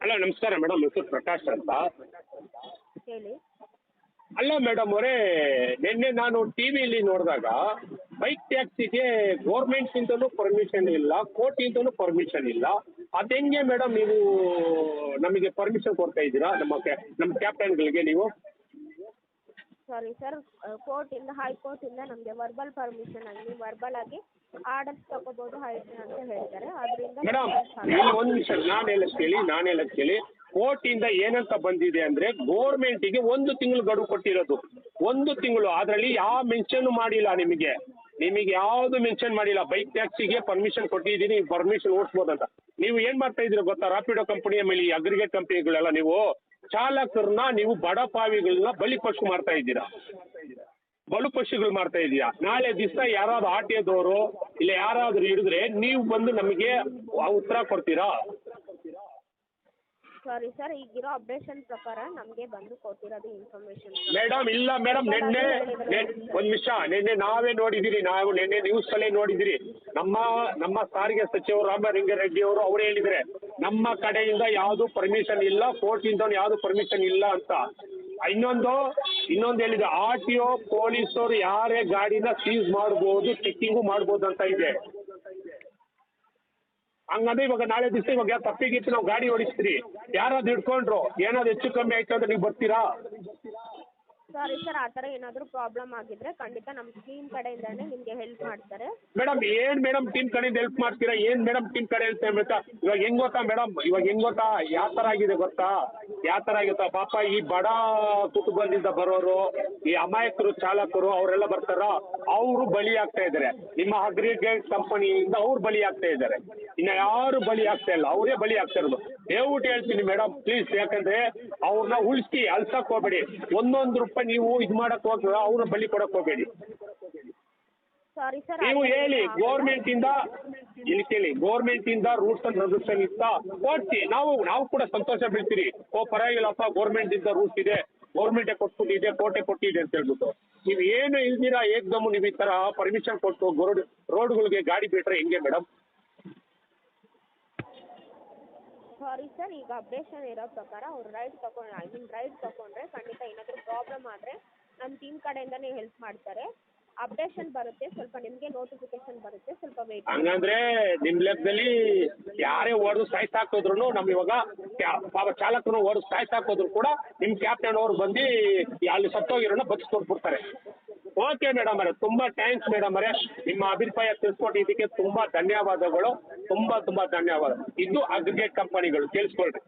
Hello ನಮಸ್ಕಾರ madam, ಹೆಸರು ಪ್ರಕಾಶ್ ಅಂತ. ಹೇಳಿ. ಅಲ್ಲ ಮೇಡಮ್ ಅವರೇ, ನಿನ್ನೆ ನಾನು ಟಿ ವಿಲಿ ನೋಡಿದಾಗ ಬೈಕ್ ಟ್ಯಾಕ್ಸಿಗೆ ಗೋರ್ಮೆಂಟ್ಸಿಂದಲೂ ಪರ್ಮಿಷನ್ ಇಲ್ಲ, ಕೋರ್ಟಿಂದಲೂ ಪರ್ಮಿಷನ್ ಇಲ್ಲ. ಅದು ಹೆಂಗೆ ಮೇಡಮ್ ನೀವು ನಮಗೆ ಪರ್ಮಿಷನ್ ಕೊಡ್ತಾ ಇದ್ದೀರಾ ನಮ್ಮ ಕ್ಯಾಪ್ಟನ್ಗಳಿಗೆ ನೀವು? ಸಾರಿ ಸರ್, ಕೋರ್ಟಿಂದ ಹೈಕೋರ್ಟಿಂದ ನಮಗೆ ವರ್ಬಲ್ ಪರ್ಮಿಷನ್ ಆಗಿ ವರ್ಬಲ್ ಆಗಿ ಆರ್ಡರ್ಸ್ ತಗೋಬೋದು ಅಂತ ಹೇಳ್ತಾರೆ. ಅದರಿಂದ ಮೇಡಮ್ ಇಲ್ಲಿ ಒಂದು ನಿಮಿಷ ನಾನು ಹೇಳೋದು ಕೇಳಿ. ಕೋರ್ಟಿಂದ ಏನಂತ ಬಂದಿದೆ ಅಂದರೆ ಗೋರ್ಮೆಂಟಿಗೆ 1 ತಿಂಗಳು ಗಡುವು ಕೊಟ್ಟಿರೋದು. 1 ತಿಂಗಳು, ಅದರಲ್ಲಿ ಯಾವ ಮೆನ್ಷನ್ ಮಾಡಿಲ್ಲ ನಿಮಗೆ ಯಾವುದು ಮೆನ್ಷನ್ ಮಾಡಿಲ್ಲ. ಬೈಕ್ ಟ್ಯಾಕ್ಸಿಗೆ ಪರ್ಮಿಷನ್ ಕೊಟ್ಟಿದ್ದೀನಿ, ಪರ್ಮಿಷನ್ ಓಡಿಸ್ಬೋದು ಅಂತ. ನೀವು ಏನು ಮಾಡ್ತಾ ಇದ್ದೀರಾ ಗೊತ್ತಾ? ರಾಪಿಡೋ ಕಂಪನಿಯ ಮೇಲೆ ಈ ಅಗ್ರಿಗೇಟ್ ಕಂಪನಿಗಳೆಲ್ಲ ನೀವು ಚಾಲಕರನ್ನ ನೀವು ಬಡಪಾವಿಗಳನ್ನ ಬಲಿಪಶು ಮಾಡ್ತಾ ಇದ್ದೀರಾ, ಬಲಿಪಶುಗಳು ಮಾಡ್ತಾ ಇದೀಯಾ. ನಾಳೆ ದಿವಸ ಯಾರಾದ್ರು ಆಟೋದವರು ಇಲ್ಲ ಯಾರಾದರೂ ಹಿಡಿದ್ರೆ ನೀವು ಬಂದು ನಮಗೆ ಉತ್ತರ ಕೊಡ್ತೀರಾ? ಸಾರಿ ಸರ್, ಈಗಿರೋ ಅಪ್ಡೇಷನ್ ಪ್ರಕಾರ ನಮಗೆ ಬಂದು ಕೊಟ್ಟಿರೋದು ಇನ್ಫಾರ್ಮೇಷನ್. ಮೇಡಮ್ ಇಲ್ಲ ಮೇಡಮ್, ನಿನ್ನೆ ಒಂದು ನಿಮಿಷ, ನಿನ್ನೆ ನಾವೇ ನೋಡಿದ್ದೀರಿ, ನಾವು ನಿನ್ನೆ ನ್ಯೂಸಲ್ಲೇ ನೋಡಿದ್ದೀರಿ. ನಮ್ಮ ಸಾರಿಗೆ ಸಚಿವರು ರಾಮಲಿಂಗಾರೆಡ್ಡಿ ಅವರು ಅವರೇ ಹೇಳಿದರೆ ನಮ್ಮ ಕಡೆಯಿಂದ ಯಾವುದು ಪರ್ಮಿಷನ್ ಇಲ್ಲ, ಕೋರ್ಟಿಂದ ಯಾವುದು ಪರ್ಮಿಷನ್ ಇಲ್ಲ ಅಂತ. ಇನ್ನೊಂದು ಹೇಳಿದೆ, ಆರ್ ಟಿ ಒ ಪೊಲೀಸರು ಯಾರೇ ಗಾಡಿನ ಸೀಸ್ ಮಾಡ್ಬೋದು, ಚೆಕ್ಕಿಂಗು ಮಾಡ್ಬೋದು ಅಂತ ಇದೆ. ಹಂಗಂದ್ರೆ ಇವಾಗ ನಾಳೆ ದಿವಸ ಇವಾಗ ತಪ್ಪಿಗಿತ್ತು ನಾವು ಗಾಡಿ ಓಡಿಸ್ತೀರಿ, ಯಾರಾದ್ರು ಹಿಡ್ಕೊಂಡ್ರು ಏನಾದ್ರು ಹೆಚ್ಚು ಕಮ್ಮಿ ಆಯ್ತು ಅಂದ್ರೆ ನೀವು ಬರ್ತೀರಾ? ಸಾರಿ ಸರ್, ಆ ಥರ ಏನಾದರೂ ಪ್ರಾಬ್ಲಮ್ ಆಗಿದ್ರೆ ಖಂಡಿತ ನಮ್ಮ ಟೀಮ್ ಕಡೆಯಿಂದನೇ ನಿಮಗೆ ಹೆಲ್ಪ್ ಮಾಡ್ತಾರೆ. ಮೇಡಮ್ ಏನು ಮೇಡಮ್ ಟೀಮ್ ಕಡೆಯಿಂದ ಹೆಲ್ಪ್ ಮಾಡ್ತೀರಾ? ಏನು ಮೇಡಮ್ ಟೀಮ್ ಕಡೆ ಅಂತ ಹೇಳ್ಬೇಕಾ? ಇವಾಗ ಹೆಂಗ್ ಗೊತ್ತಾ ಮೇಡಮ್, ಯಾವ ಥರ ಆಗಿದೆ ಗೊತ್ತಾ? ಪಾಪ ಈ ಬಡ ಕುಟುಂಬದಿಂದ ಬರೋರು, ಈ ಅಮಾಯಕರು ಚಾಲಕರು ಅವರೆಲ್ಲ ಬರ್ತಾರ, ಅವರು ಬಲಿ ಆಗ್ತಾ ಇದ್ದಾರೆ. ನಿಮ್ಮ ಅಗ್ರಿಗೇಟ್ ಕಂಪನಿಯಿಂದ ಅವ್ರು ಬಲಿ ಆಗ್ತಾ ಇದ್ದಾರೆ. ಇನ್ನು ಯಾರು ಬಲಿ ಆಗ್ತಾ ಇಲ್ಲ, ಅವರೇ ಬಲಿ ಆಗ್ತಾ ಇರೋದು. ದಯವಿಟ್ಟು ಹೇಳ್ತೀನಿ ಮೇಡಮ್ ಪ್ಲೀಸ್, ಯಾಕಂದ್ರೆ ಅವ್ರನ್ನ ಉಳಿಸಿ ಅಲ್ಸಕ್ ಹೋಗ್ಬೇಡಿ. 1 ರೂಪಾಯಿ ನೀವು ಇದು ಮಾಡಕ್ ಹೋಗ್ರ ಅವ್ರನ್ನ ಬಲಿ ಕೊಡಕ್ ಹೋಗ್ಬೇಡಿ. ಸಾರಿ ಸರ್, ನೀವು ಹೇಳಿ ಗೋರ್ಮೆಂಟಿಂದ ಇಲ್ಲಿ ಕೇಳಿ, ಗೋರ್ಮೆಂಟಿಂದ ರೂಲ್ಸ್ ಅಂಡ್ ರೆಗ್ಯುಲೇಷನ್ ಇತ್ತ ಕೊಡ್ಸಿ, ನಾವು ಕೂಡ ಸಂತೋಷ ಬೀಳ್ತೀರಿ. ಪರವಾಗಿಲ್ಲಪ್ಪ, ಗೋರ್ಮೆಂಟಿಂದ ರೂಲ್ಸ್ ಇದೆ, ಗೋರ್ಮೆಂಟೇ ಕೊಟ್ಬಿಟ್ಟಿದೆ, ಕೋರ್ಟೇ ಕೊಟ್ಟಿದೆ ಅಂತ ಹೇಳ್ಬಿಟ್ಟು. ನೀವು ಏನು ಇಲ್ದಿರಾ ಏಕ್ದಮ್ ನೀವು ಈ ಥರ ಪರ್ಮಿಷನ್ ಕೊಟ್ಟು ರೋಡ್ಗಳಿಗೆ ಗಾಡಿ ಬಿಟ್ರೆ ಹೆಂಗೆ ಮೇಡಮ್? ಸಾರಿ ಸರ್, ಈಗ ಅಪ್ಡೇಷನ್ ಇರೋ ಪ್ರಕಾರ ಅವ್ರು ರೈಡ್ ತಗೊಂಡ್ರೆ ಖಂಡಿತ ಏನಾದರೂ ಪ್ರಾಬ್ಲಮ್ ಆದರೆ ನಮ್ಮ ಟೀಮ್ ಕಡೆಯಿಂದನೇ ಹೆಲ್ಪ್ ಮಾಡ್ತಾರೆ. ಅಪ್ಡೇಷನ್ ಬರುತ್ತೆ, ಸ್ವಲ್ಪ ನಿಮಗೆ ನೋಟಿಫಿಕೇಶನ್ ಬರುತ್ತೆ, ಸ್ವಲ್ಪ ವೇಟ್. ಹಂಗಂದ್ರೆ ನಿಮ್ಮ ಲೆಕ್ಕದಲ್ಲಿ ಯಾರೇ ಓಡಿದು ಸಾಯ್ಸಾಕಿದ್ರು ನಮ್ಮ ಇವಾಗ ಪಾಪ ಚಾಲಕರು ಓಡಿದು ಸಾಯ್ಸಾಕಿದ್ರು ಕೂಡ ನಿಮ್ಮ ಕ್ಯಾಪ್ಟನ್ ಅವರು ಬಂದು ಅಲ್ಲಿ ಸತ್ತೋಗಿರೋನ ಬದುಕಿಸ್ಕೊಟ್ಬಿಡ್ತಾರೆ. ಓಕೆ ಮೇಡಮ್ ಅವರೇ, ತುಂಬ ಥ್ಯಾಂಕ್ಸ್ ಮೇಡಮ್ ಅವರೇ, ನಿಮ್ಮ ಅಭಿಪ್ರಾಯ ತಿಳಿಸ್ಕೊಟ್ಟಿದ್ದಕ್ಕೆ ತುಂಬ ಧನ್ಯವಾದಗಳು, ತುಂಬ ಧನ್ಯವಾದ. ಇದು ಅಗ್ರಿಗೇಟ್ ಕಂಪನಿಗಳು, ಕೇಳಿಸ್ಕೊಳ್ರಿ.